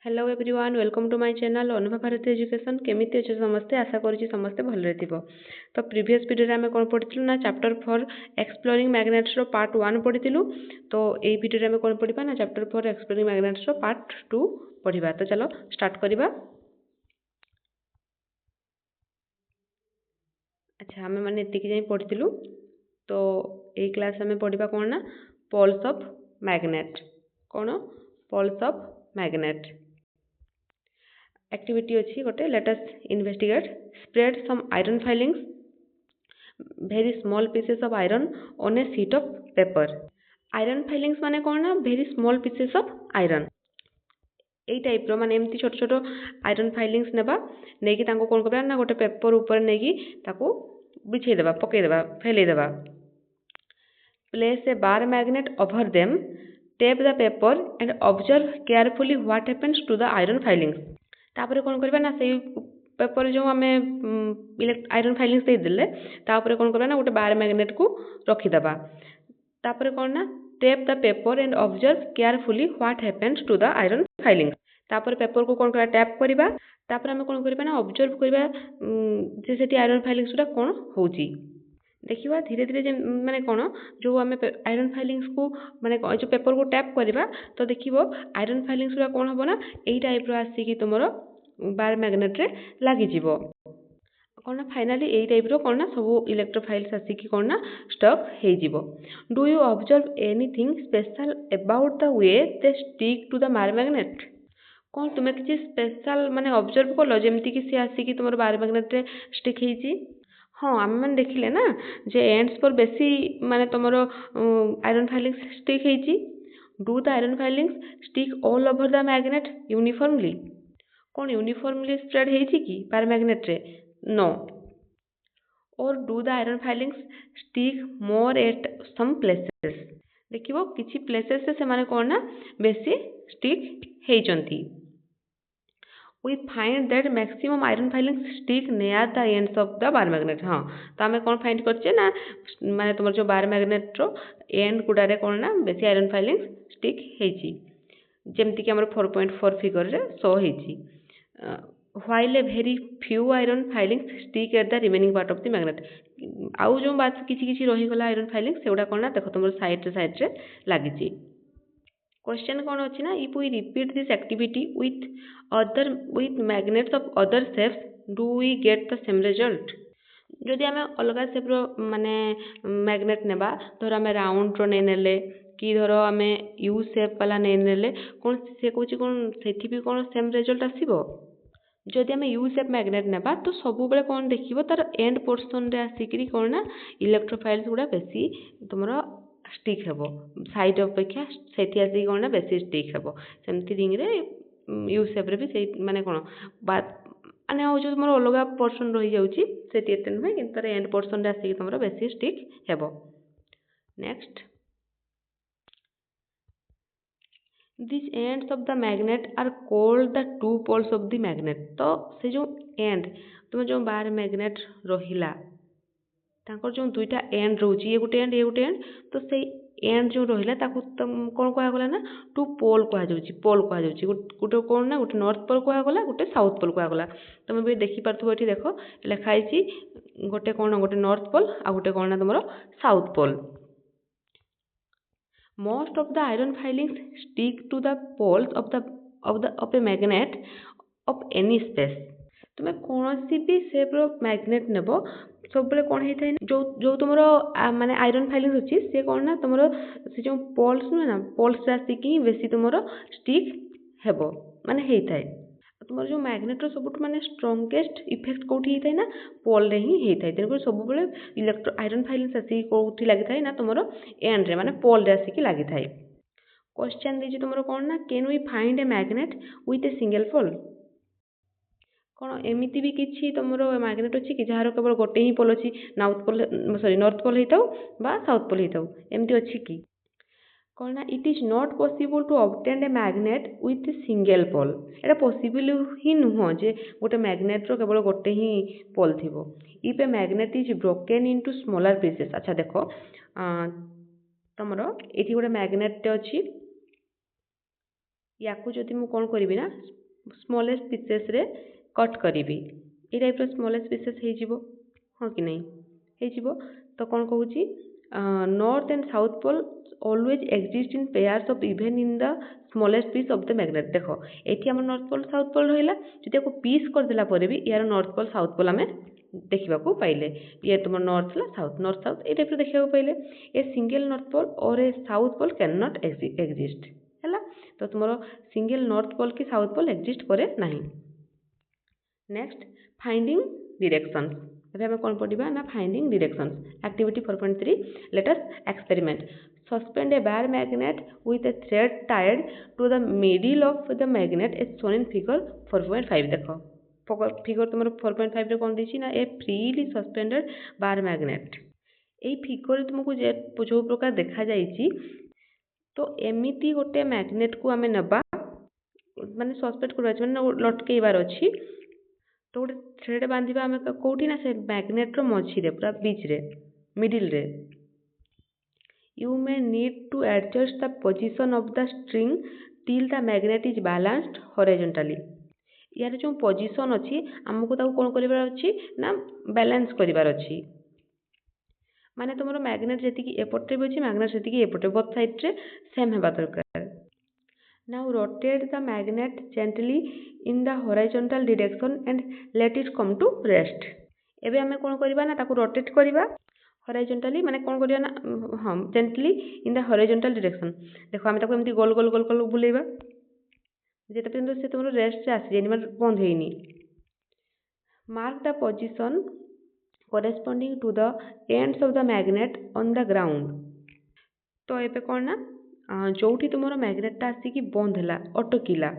Hello everyone welcome to my channel Anubhav Bharati education केमिति अच्छे समस्ते आशा करुँची समस्ते भलरे थिबो। तो प्रीवियस वीडियो रे हमें कोन पढिथिलु ना चैप्टर 4 एक्सप्लोरिंग मैग्नेट्स रो पार्ट 1 पढिथिलु। तो एई वीडियो रे हमें कोन पढिबा ना चैप्टर 4 एक्सप्लोरिंग मैग्नेट्स रो पार्ट 2 पढिबा। तो चलो स्टार्ट करिबा। अच्छा हमें माने एतिकी जाई पढिथिलु। तो एई क्लास हमें पढिबा कोन ना पोल्स ऑफ मैग्नेट। कोन पोल्स ऑफ मैग्नेट एक्टिविटी अच्छी गोटे let us investigate spread some iron filings very small pieces of iron on a sheet of paper. Iron filings माने कौन ना very small pieces of iron यही type रो माने एमती छोट छोट आयरन फाइलिंग्स नेबा नेकी तांको कोन करबा ना गोटे पेपर ऊपर नेकी ताको बिछे देबा पके देबा फैले देबा। Place a bar magnet over them tape the paper and observe carefully what happens to the iron filings. तापर कौन करबा ना से पेपर जो आम आयरन फाइलिंग्स दे देले तापर कौन करबा ना गोटे बार मैग्नेट को रखीदेबा। तापर कौन ना tape the paper and observe carefully what happens to the iron filings. तापर पेपर को कौन करबा टैप करबा। तापर हम कौन करबा ना ऑब्जर्व करबा जे सेठी आयरन फाइलिंग्स गुडा कौन होउची देखिबा धीरे धीरे जे माने कौन जो आम आयरन फाइलिंग्स को माने जो पेपर को टैप करबा तो देखिबो आयरन फाइलिंग्स गुडा कौन होबो ना एई टाइप रो आसी तुमरो बार मैग्नेट रे लागी जीवो। कौन ना फाइनाली एई टाइप रो कौन ना सब इलेक्ट्रोफाइल्स आसी की कौन ना स्टक हे जीवो। Do you observe anything special about the way they stick to the bar magnet. कौन तुम्हें किसी स्पेशल माने ऑब्जर्व कलो जेमती कि सी आसी की तुमरो बार मैग्नेट रे स्टिक हेची। हाँ आम मैंने देखिले ना जे एंड्स पर बेसी माने तुमरो आयरन फाइलिंग्स स्टिक हेची। Do the iron filings stick all over the magnet uniformly. कौन यूनिफॉर्मली स्प्रेड हेची कि बार मैग्नेट रे नो। और do the iron filings stick more at some places. देखिबो किछि प्लेसेस से माने कौन ना बेसी स्टिक हेचंती। We find that maximum iron filings stick near the ends of the bar magnet। हाँ तो आम कौन फाइंड करछे ना माने तुम जो बार मैग्नेट रो एंड गुडारे कौन ना बेसी आयरन फाइलिंग्स स्टिक हेची जेमती कि हमर 4.4 फिगर रे शो हेची। while a very few iron filings stick at the remaining part of the magnet। आउ जो बात किछि किछि रही गला आयरन फाइलिंग सेउडा कौन ना देखो तुम साइड रे लागिची। क्वेश्चन कौन अच्छी ना if we repeat this activity with magnets of other shapes do we get the same result। जदि आम अलग शेप रो माने मैग्नेट नेबा धर आम राउंड रो नै नेले कि धर आम यू शेप वाला नै नेले कौन से कहूँ कौन सेठी भी कौन सेम रिजल्ट आसीबो। जदि आम यू शेप मैग्नेट नेबा तो सब बेले कौन देखिबो तार एंड पोर्शन रे आसिकरी कौन ना इलेक्ट्रोफाइल्स गुडा बेसी तुमरो स्टिक हेबो साइड अपेक्षा सेठी आसी कौन ना बेसी स्टिक हेबो। सेमती रिंग रे यू शेप रे भी से माने कौन बात माने हो जो तुमर अलग पोर्शन रही जाउची सेठी एते नुहे किंतु तार एंड पोर्शन रे आसी तुमरो बेसी स्टिक हेबो। Next this ends of the magnet are called the two poles of the magnet. तो से जो एंड तुम जो बार मैग्नेट रहिला ताकर जो दुईटा एंड रोची ये गोटे एंड तो से एंड जो रहिला ताकू कौन कहा गला ना टू पोल कहा जाउची पोल कहा जाउची गोटे कौन ना गोटे नॉर्थ पोल कहा गला गोटे साउथ पोल कहा गला। तुम भी देखि पारथबो एठी देखो लिखाई छी गोटे कौन गोटे नॉर्थ पोल आ गोटे कौन ना तुमरो south pole. Most of the iron filings stick to the poles of a magnet of any space. तुम्हें कौन सी भी शेप रो मैग्नेट नेबो सब बेले कौन होता है जो जो तुम माने आयरन फाइलिंग्स अच्छी सी कौन ना तुम से जो पोल्स नुहे ना पोल्स आसिकी बेसी तुम स्टिक हेबो माने होता है। तुम जो मैग्नेट सब माने स्ट्रंगेस्ट इफेक्ट कौटी होता है ना पोल रे ही होता है। तेणुक सब बेले इलेक्ट्रो आयरन फाइलिंग्स आसिक कौटी लगी था ना तुम एंड रे माने पोल रे आसिकी लगी था। क्वेश्चन दीजिए तुम कौन ना can we find a magnet with a single pole. कौन एमती भी किसी तुम मैग्नेट अच्छी कि जार केवल गोटे ही पोल अच्छी north pole sorry north pole होता बा साउथ पोल होता एमती अच्छी कि कौन ना it is not possible to obtain a magnet with single pole. एटा पॉसिबल ही नुह जे गोटे मैग्नेट रो केवल गोटे ही पोल थिबो। If a magnet is broken into smaller pieces. अच्छा देखो तुमरो एठी गोटे मैग्नेट अच्छी या जदि मु कौन करी ना स्मॉलेस्ट पीसेस रे कट करी ये टाइप स्मॉलेस्ट पीसेस हो हाँ कि नहीं हो तो कौन कहूँ north and south pole always exist in pairs of even in the smallest piece of the magnet देख ये आम नॉर्थ पोल साउथ पोल रहा जब आपको पीस करदेला भी यार नॉर्थ पोल साउथ पोल आम देखा पाइले ये तुम नॉर्थ नॉर्थ साउथ ये टाइप देखा पाइले ए सिंगल नॉर्थ पोल और a south pole can not exist है तो तुम सिंगल नॉर्थ पोल कि साउथ पोल एग्जिस्ट करे नहीं। नेक्स्ट फाइंडिंग डिरेक्शंस अभी आम कौन पढ़ा ना finding directions activity 4.3 let us experiment suspend a bar magnet with a thread tied to the middle of the magnet as shown in figure 4.5 देख figure तुम 4.5 कौन देती ना a freely suspended bar magnet ये फिगर तुमको जो प्रकार देखा जाइए तो एमती गोटे मैग्नेट को आम नवा माने सस्पेंड कर लटकेबार अच्छी तो गोटे थ्रेड बांधा आम कौटी ना से मैग्नेट्र मझे पूरा बीच रे मिडिल रे you may need to adjust the position of the string till the magnet is balanced horizontally यार जो पोजिशन अच्छी आमको कौन कर ना बैलेंस करार अच्छी माने तुम मैग्नेट जी एपटे भी अच्छी मैग्नेट जी एपटे बोथ साइड रे सेम होगा दरकार। Now rotate the magnet gently in the horizontal direction and let it come to rest. एबे हमें कौन करबा ना ताको रोटेट करबा हॉरिजॉन्टली माने कौन करबा ना हां gently in the horizontal direction देखो हमें ताको एमती गोल गोल गोल गोल बुलेबा जेते पर्यंत से तुमरो रेस्ट से आसी जेनी माने बंद हेनी। Mark the position corresponding to the ends of the magnet on the ground तो एबे कौन ना जोठी तुम मैग्नेटा आसिकी बंद है अटकिला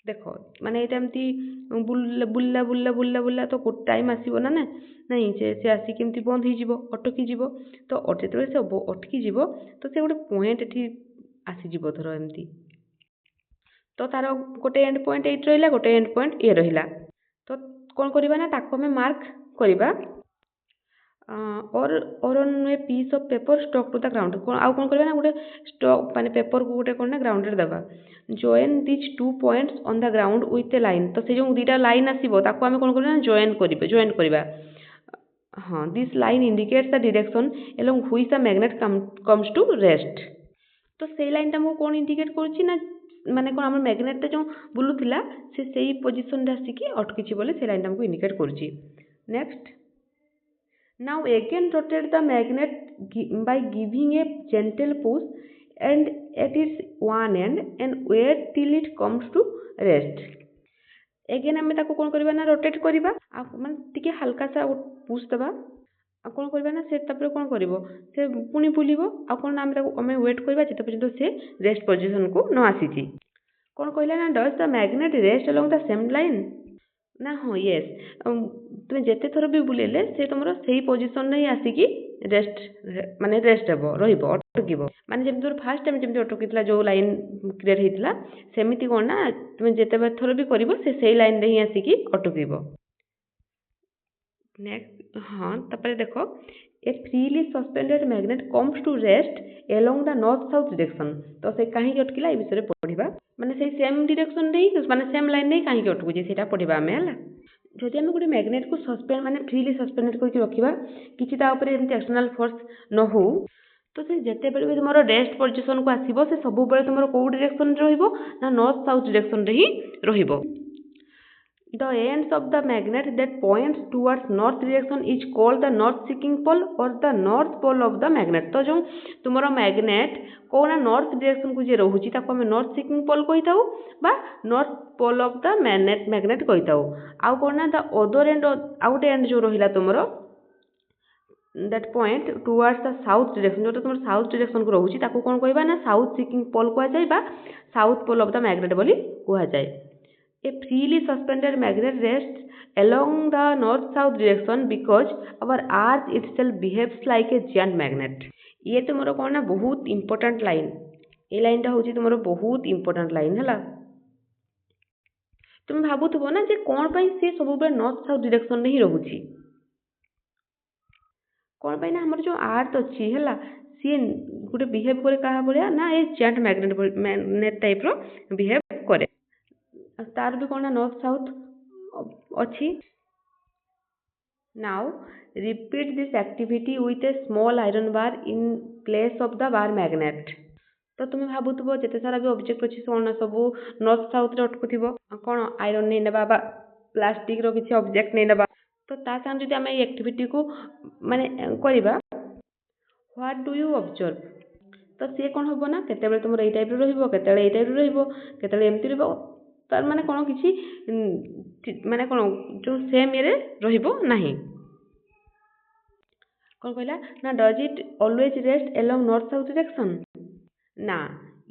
देख माने एमती बुल्ला बुल्ला बुल्ला बुल्ला बुल्ला तो टाइम आसो ना ना नहीं से आसिक एमती बंद हो अटकी जीव तो जो से अटकी जीव तो से गोटे पॉइंट ये आसीज धर एमती तो तार गोटे एंड पॉइंट ये रहा गोटे एंड पॉइंट ये रहा तो कौन करवा ना ताको हमें मार्क करवा और on a piece of paper stuck to the ground आउ कौन करवा ना गोटे स्टक माने पेपर को गोटे कौन ना ग्राउंड रे दबा join this 2 points on the ground with A line तो से जो दुईटा लाइन आसीबो ताको हमें कौन करवा ना जॉइन करवा हाँ this line indicates the direction along which the magnet comes to rest तो से लाइन टा कौन इंडिकेट करूची ना माने कौन हमर मैग्नेट जो बुलुथिला से सही पोजीशन रे आसीकी अटकीची बोले से लाइन हमको इंडिकेट करूची। Next now again rotate the magnet by giving a gentle push and at its one end and wait till it comes to rest again हमें ताको कौन करबा ना रोटेट करबा आ माने टिके हल्का सा पुश दबा आ कौन करबा ना से तपर कौन करबो से पुनी बुलिबो आ कौन हम ताको हमें वेट करबा जते पर्यंत से रेस्ट पोजीशन को न आसीची कौन कहला ना does the magnet rest along the same line ना हाँ येस तुम जिते थर भी बुलेले से तुम से पोजिशन ही आसिकी रेस्ट माने रेस्ट हे अटक माने जमी तुम फास्ट टाइम जमी अटकी जो लाइन क्रिएट होता सेमती कौन ना तुम जिते थर भी कर से लाइन ही आसिकी अटक। नेक्स्ट हाँ तापर देख a freely suspended magnet comes to rest along the north south direction तो से कहीं अटकिला ए विषय पढ़ा माने से सेम डायरेक्शन रे माने सेम लाइन रे कहीं अटकुची सेटा पढ़ा आम है जदि आम गोटे मैग्नेट को सस्पेंड माने फ्रीली सस्पेंडेड करके रखा किसी एमती एक्सटर्नल फोर्स न हो तो से जिते भी तुम रेस्ट पोजिशन को आसो से सब तुम कौ डायरेक्शन ना नॉर्थ साउथ डायरेक्शन रे ही रहिबो। The ends of the magnet that points towards north direction is called the north seeking pole or the north pole of the magnet तो जो तुमरो मैग्नेट को ना नॉर्थ डायरेक्शन को जे रहुची ताको हम नॉर्थ सीकिंग पोल कहिताऊ बा north pole of the magnet कहिताऊ आउ कोन ना the other end out end जो रहिला तुमरो that point towards the south direction जो तुम साउथ डायरेक्शन को रहुची ताको कोन कहबा ना साउथ सीकिंग पोल को जाय बा south pole of the magnet बोली कहा जाय। A freely suspended magnet rests along the north-south direction because our earth itself behaves like a giant magnet. ये तुम्हारा कौन ना बहुत important line ये लाइन टा होची तुम्हारा बहुत important line है ला तुम भाबुथबो ना जे कौन पाई से सब बेले नॉर्थ साउथ डायरेक्शन नहीं रहूची कौन पाई ना हमर जो अर्थ अच्छी है ला सी गोटे बिहेव करे क्या भाया ना ये जॉइंट मैग्नेट टाइप रो बिहेव करे तार भी कौन ना नॉर्थ साउथ अच्छी now repeat this activity with A small iron bar in place of the bar magnet तो तुम्हें भावुव जिते सारा भी ऑब्जेक्ट अच्छी कौन सब नॉर्थ साउथ रे अटकुव कौन आयरन नहीं नेबा बा प्लास्टिक रो किसी ऑब्जेक्ट नहीं नेबा तो ता संग जदि आमे एक्टिविटी को माने करबा व्हाट डू यू ऑब्जर्व तो सी कौन हम ना केते तुम ये टाइप केते ये टाइप केते एमती रहिबो तार माने कौन किसी माने कौन जो सेम ये रहिबो नाही कौन कहला ना does it always rest along north south direction ना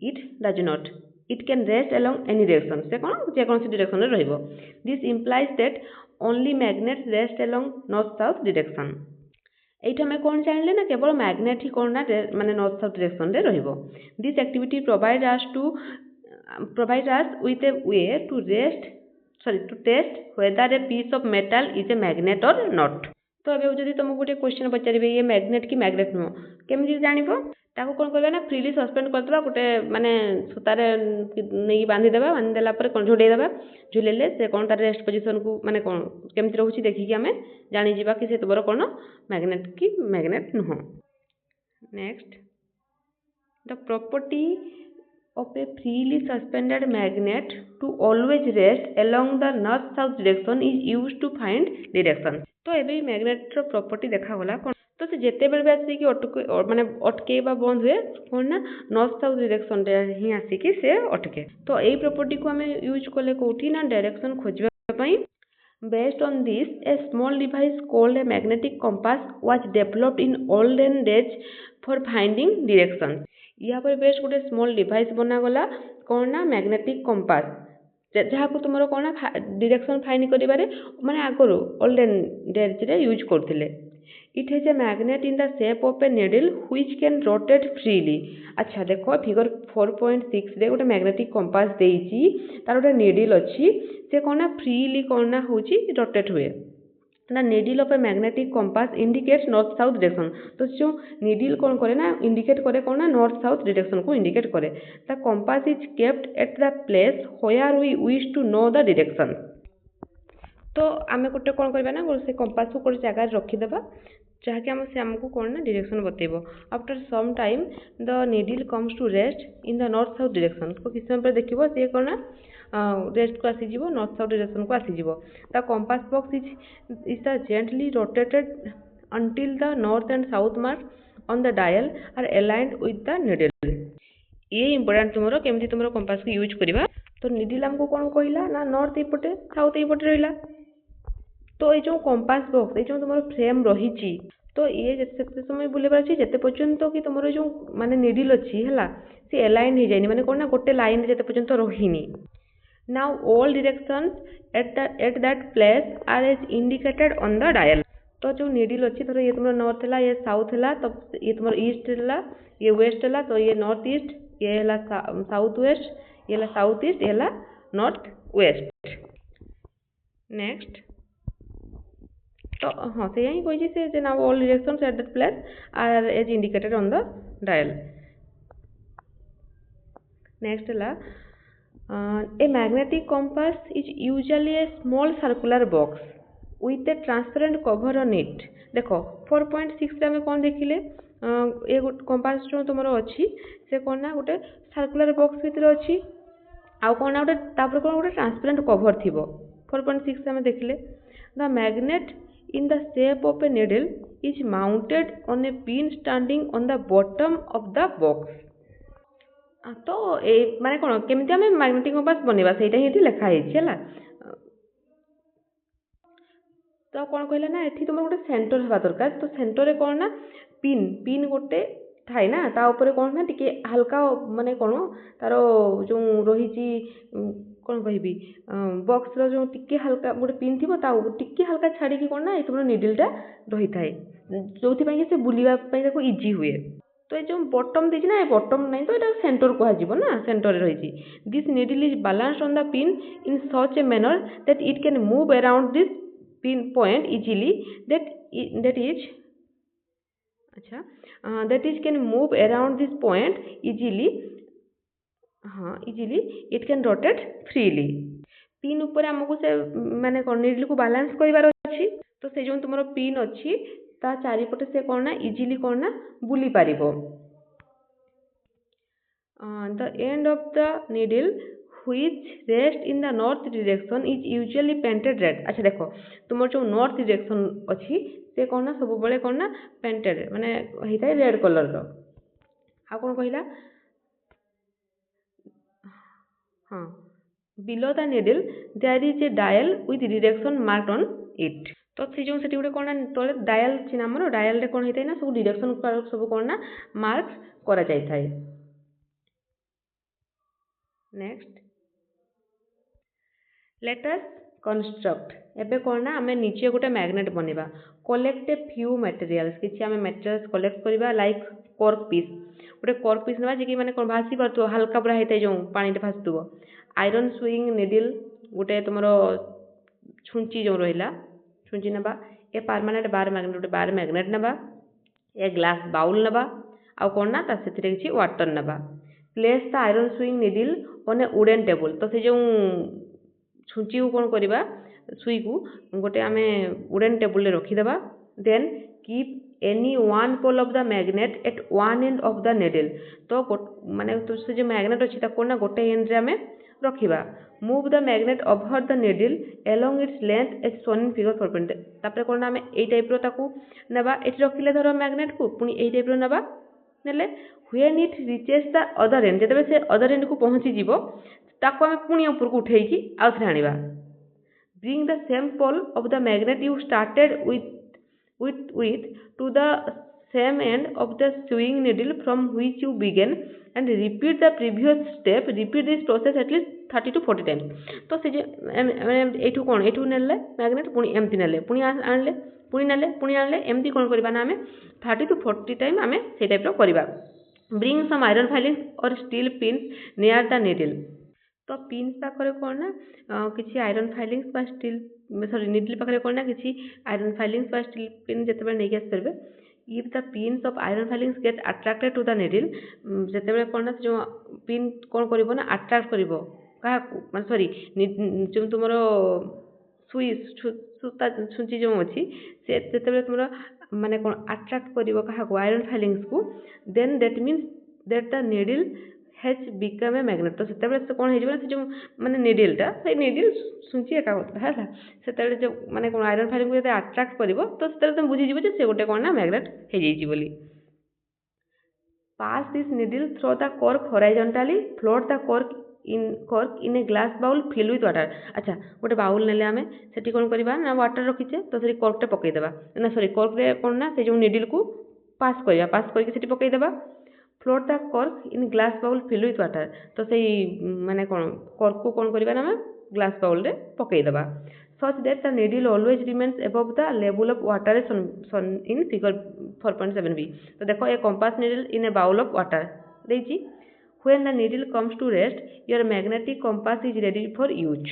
it does not it can rest along any direction से कौन जेकोसी डायरेक्शन रे रहिबो this implies that only magnets rest along north south direction एटा में कौन जानले ना केवल मैग्नेट ही कौन ना माने नॉर्थ साउथ डायरेक्शन रे रहिबो this activity provide us with a way to test whether a piece of metal is a magnet और नॉट तो अब जदि तुमको गोटे क्वेश्चन पचारे ये मैग्नेट कि मैग्नेट नुह केमी जानव ताको कौन करवा ना फ्रीली सस्पेंड करदे गोटे माने सूतार नहीं बांधीदेवा बांधीदेला कौन झुड़ेदेवा झुलेले से कौन तार रेस्ट पोजिशन को माने कौन केमती रोचे देखिकी आम जानीजा कि से तुम कौन मैग्नेट कि मैग्नेट नुह next the property of a freely suspended magnet to always rest along the north south direction is used to find direction तो एबे मैग्नेट रो प्रॉपर्टी देखा गला कोन तो से जेते बेल बे आसी कि अटके माने अटकेबा बंद हुए कोन ना नॉर्थ साउथ डायरेक्शन रे ही आसी कि से अटके तो एई प्रॉपर्टी को हमें यूज करले कोठी ना डायरेक्शन खोजबा पई based on this a small device called a magnetic compass was developed in olden days for finding direction यहाँ पर बेस्ट गोटे स्मॉल डिवाइस बना गला कौन ना मैग्नेटिक कंपास जहाँ को तुम कौन ना डायरेक्शन फाइंड करिबारे माने आगरो ओल्डन डेज रे यूज करथिले it has a magnet in the shape of a needle which can rotate freely अच्छा देखो फिगर 4.6 रे गोटे मैग्नेटिक कंपास देइची तार गोटे नीडल अछि से कौन ना फ्रीली कौन ना होची रोटेट हुए ना needle of A magnetic compass indicates north south direction तो जो नीडल कौन करे ना इंडिकेट करे कौन ना नॉर्थ साउथ डायरेक्शन को इंडिकेट करे the compass is kept at the place where we wish to know the direction तो आम गोटे कौन करबा ना से कंपास को गोटे जगह रखीदेबा जहाँकि आम से आमको कौन ना डायरेक्शन बतेबो after some time the needle comes to rest in the north south direction तो किसी समय पर देखिबो से कौन ना रेस्ट को आसीज नॉर्थ साउथ डायरेक्शन को आसीज the compass box is the gently rotated until the north and south mark on the dial are aligned with the needle ये इंपोर्टेंट तुमरो केमती तुमरो कंपास को यूज करबा तो नीडल हमको कौन कहला ना नॉर्थ एपटे साउथ एपटे रहिला तो ये जो कंपास बॉक्स ये जो तुम फ्रेम रही तो ये जिते समय बुलेबार अच्छी जिते पर्यंत कि तुम जो माने नीडल अच्छी है सी अलाइन हो जाए माने कौन ना गोटे लाइन जिते पर्यंत रहीनी now all directions at that place are as indicated on the dial तो जो नीडल अच्छी थोड़ा ये तुम नॉर्थ है ये साउथ है तो ये तुम ईस्ट है ये वेस्ट है तो ये नॉर्थ ईस्ट ये है साउथ वेस्ट ये साउथ ईस्ट ये है नॉर्थ वेस्ट नेक्स्ट तो हाँ से ही कही से now all directions at that place are as indicated on the dial next है a magnetic compass is usually a small circular box with a transparent cover on it देखो 4.6 आम कौन देखिले ये कंपास जो तुम अच्छी से कौन ना गोटे सर्कुलर बॉक्स भितर अच्छी आउ कौन ना गोटे कौन गोटे ट्रांसपेरेंट कवर थी 4.6 आम देखिले the magnet in the shape of a needle is mounted on a pin standing on the bottom of the box तो ए माने कोन केमिति हमें मैग्नेटिक कंपास बनेबा सेटा ही लिखा है छला तो कौन कहला ना एठी तुम गोटे सेंटर हवा दरकार तो सेंटर रे कौन ना पिन गोटे थाए ना ता ऊपर कौन ना टिके हल्का माने कौन तार जो रही कौन कहि बॉक्स रो जो टिके हल्का गोटे पिन थी टिके हल्का छाड़ी कौन ना तुम निडलटा रही थाए जो से बुलवाई इजी हुए तो ये जो बटम देछि ना ये बटम नहीं तो ये सेंटर कह ना सेंटर रही this needle is balanced on the pin in such a manner that it can move around this pin point easily that is अच्छा, that is can move around this point easily. हाँ, easily it can rotate freely. Pin ऊपर आमको से माने कौन needle को balance करिवार अछि, तो से जो तुमरो पिन अछि ता चारिपटे से कौन ना इजिली कौन ना बुली पारिबो। The end of the needle which rests in the north direction is usually painted red। अच्छा देखो तुम जो नॉर्थ डायरेक्शन अच्छी से कौन ना सब बड़े कौन ना पेंटेड माने होता है रेड कलर रो। आ कौन कहला हाँ below the needle there is a dial with direction marked on it. तो से जो सेठी गोटे कौन तले डायल चिन्ह हमर डायल रे कौन होता है ना सब डिरेक्शन सब कौन ना मार्क करा जाय थाए। नेक्स्ट लेट अस कंस्ट्रक्ट एबे कौन ना आमे नीचे गोटे मैग्नेट बनेबा। कलेक्ट ए फ्यू मटेरियल्स किछि आमे मटेरियल्स कलेक्ट करबा लाइक कॉर्क पीस गोटे कॉर्क पीस नबा जे कि माने कोन भासी परतो हल्का पूरा हेते जो पानी रे भासतुबो। आयरन स्विंग निडल गोटे तुमरो छुंची जो रहिला छुंची नबा। ए परमानेंट बार मैग्नेट गोटे बार मैग्नेट नबा। ए ग्लास बाउल नबा आ कोन ना ता सेथिरे किछि वाटर नबा। Place the iron swing needle on A wooden table. तो से जो छुंची को कौन करवा सुई को गोटे आमे वुडन टेबल रे रखी देबा। Then keep any one pole of the magnet at one end of the needle. तो माने तो से जो मैग्नेट अछि ता कोन ना गोटे एंड रे आमे रखिबा। Move the magnet over the needle along its length as shown in figure 4.2। तापर कोन आमे एई टाइप रो ताकू नेबा एठी रखिले धरो मैग्नेट को पुनी एई टाइप रो नेबा नेले when it reaches the other end जेतबे से अदर एंड को पहुंची जीवो ताको आमे पुनी ऊपर को उठेई की आउथरे आनिबा। Bring the same pole of the magnet you started with to the same end of the sewing needle from which you began and repeat the previous step। repeat this process at least 30 to 40 times। तो से जे एठू कोन एठू नेले magnet पुनी एम्ति नेले पुनी आनले पुनी नेले पुनी आनले एम्ति कोन करबा ना हमें 30 to 40 टाइम हमें से टाइप रो करबा। ब्रिंग सम आयरन फाइलिंग्स और steel pins near the needle. तो पिन्स पाखरे कोन ना किछि आयरन फाइलिंग्स बा स्टील सॉरी निडल पाखरे कोन ना किछि आयरन फाइलिंग्स बा स्टील पिन जेतेबे नै गैस करबे। If the pins of iron filings get attracted to the needle जेतेबे कोन ना जो पिन कोन करबो ना अट्रैक्ट करबो का माने सॉरी जो तुमरो सुई सुता छुंची जो अछि से जेतेबे तुमरो माने कोन अट्रैक्ट करबो का आयरन फाइलिंग्स को then that means that the needle has become a magnet. तो सेतेबे से कोन हे जो माने निडलटा से निडल सुंची एका होता है सेतेबे जो माने कोन आयरन फाइलिंग को अट्रैक्ट करबो तो सेतेबे तुम बुझी जिवो जे से गोटे कोन ना मैग्नेट हे जेइची बोली। Pass this needle through the cork horizontally float the cork in a glass bowl fill with water. अच्छा गोटे बाउल नेले आमे सेठी कोन करबा ना वाटर रखिचे तो सेठी कॉर्क टे पकई देबा ना सॉरी कॉर्क रे कोन ना से जो निडल को पास करबा पास करके सेठी पकई देबा। Float the cork in glass bowl fill with water. तो से माने कोन कॉर्क को कोन करबा ना ग्लास बाउल रे पकई देबा such that the needle always remains above the level of water as shown in figure 4.7b। तो देखो a compass needle in a bowl of water देइची। when the needle comes to rest your magnetic compass is ready for use।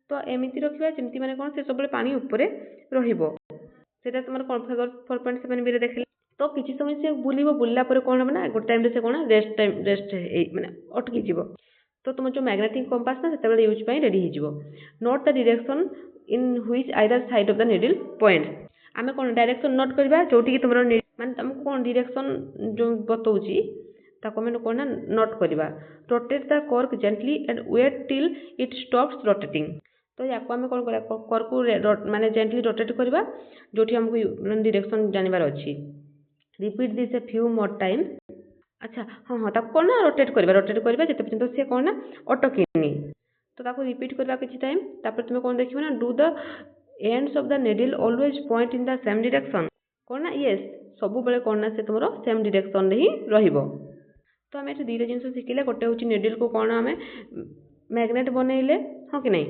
तो एमिति रखिबा जेमति माने कोन से सबले पानी ऊपर रहिबो सेटा तुमर कोन फिगर 4.7b रे देखले। तो किछि समय से बुलिबो बुलला पर कोन हो ना गोटे टाइम रे से कोन रेस्ट माने अटकी जीवो। तो तुम जो मैग्नेटिक कंपास ना सेतेबेले यूज पई रेडी हे जीवो। Note the direction in which either side of the needle point. आमे कोन डायरेक्शन नोट करबा जोटी कि तुमरो माने तुमको कोन डायरेक्शन जो बतौची ताको में कोन नोट करबा। Rotate the cork gently and wait till it stops rotating. तो याको आमे कोन करा कॉर्क को माने जेंटली रोटेट करबा जोटी हमको डायरेक्शन जानिबार अछि। Repeat this a few more time. अच्छा हाँ हाँ ताको कोन रोटेट करबा जेते पर्यंत से कोन अटकेनी। तो ताको रिपीट करबा किछि टाइम तापर तुमे कोन देखिबो ना do the ends of the needle always point in the same direction. कोन ना यस सब बेले कोन ना से तुमरो सेम डायरेक्शन रे ही रहिबो। तो हमें एठी दीटा जिंस सिखिले गोटे होची निडल को कोन हमें मैग्नेट बनेइले हां कि नै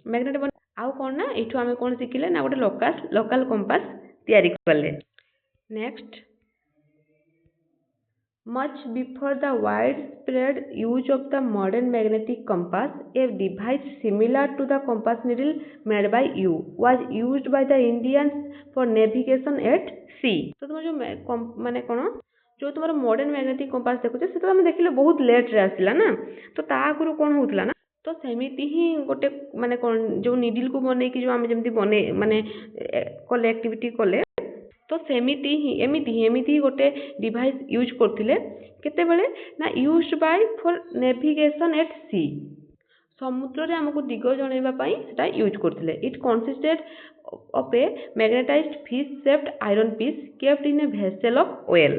मैग्नेट बन आउ कोन ना एठू हमें कोन सिखिले ना गोटे लोकल कंपास तयारी करले। Next Much before the widespread use of the modern magnetic compass, a device similar to the compass needle made by you was used by the Indians for navigation at sea. तो तुम जो माने कौन जो तुम modern magnetic compass देखुचे से तो आम देखिले बहुत लेट रे आसला ना तो ता आगुरु कौन होउतला ना तो सेमिति ही गोटे माने कौन जो निडिल को बनै कि जो आम जेमति बनै माने कले एक्टिविटी कले तो सेमिति ही एमिति गोटे डिवाइस यूज करथिले केतेबेले ना used by for navigation at sea समुद्र रे हमको दिग जणैबा पई सेटा यूज करथिले it consisted of a magnetized fish shaped iron piece kept in a vessel of oil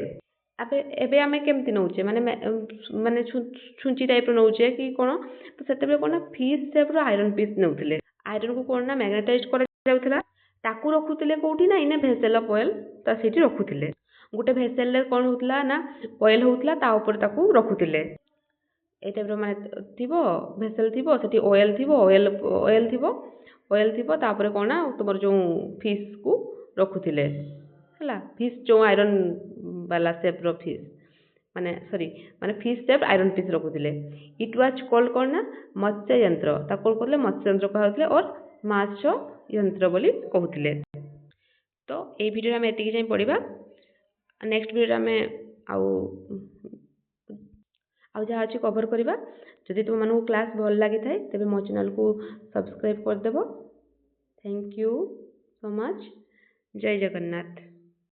अबे एबे आमे केमति नउचे माने माने छुंची टाइप रो नउचे कि कोन तो सेतेबे कोन फिश शेप रो आयरन पीस नउथिले आयरन को कोन ना मैग्नेटाइज्ड करा जाउथिला ताकू रखुଥିଲେ कोउठी ना इने भेसेल ऑफ ऑयल ता सेठी रखुଥିଲେ गोटे भेसेल रे कोन होतला ना ऑयल होतला ता ऊपर ताकू रखुଥିଲେ ए टाइप रो माने थिबो भेसेल थिबो सेठी ऑयल थिबो ऑयल थिबो तापर कोना तमर जो फिश को रखुଥିଲେ हला फिश जो आयरन वाला शेप रो फिश माने सॉरी माने फिश शेप आयरन पीस रखुଥିଲେ इट वाज कॉल्ड कोन ना मत्स्य यंत्र ता कोल करले मत्स्य यंत्र कहउଥିଲେ और माछ यंत्र बोली कहउଥିଲେ तो ए वीडियो रे हम एतिकी जाई पढिबा नेक्स्ट वीडियो रे हम आउ जहाँ अच्छी कवर करवा जदि तुम मानू क्लास भल लगी थाए तेबे मो चैनल को सब्सक्राइब कर देबो थैंक यू सो मच जय जगन्नाथ।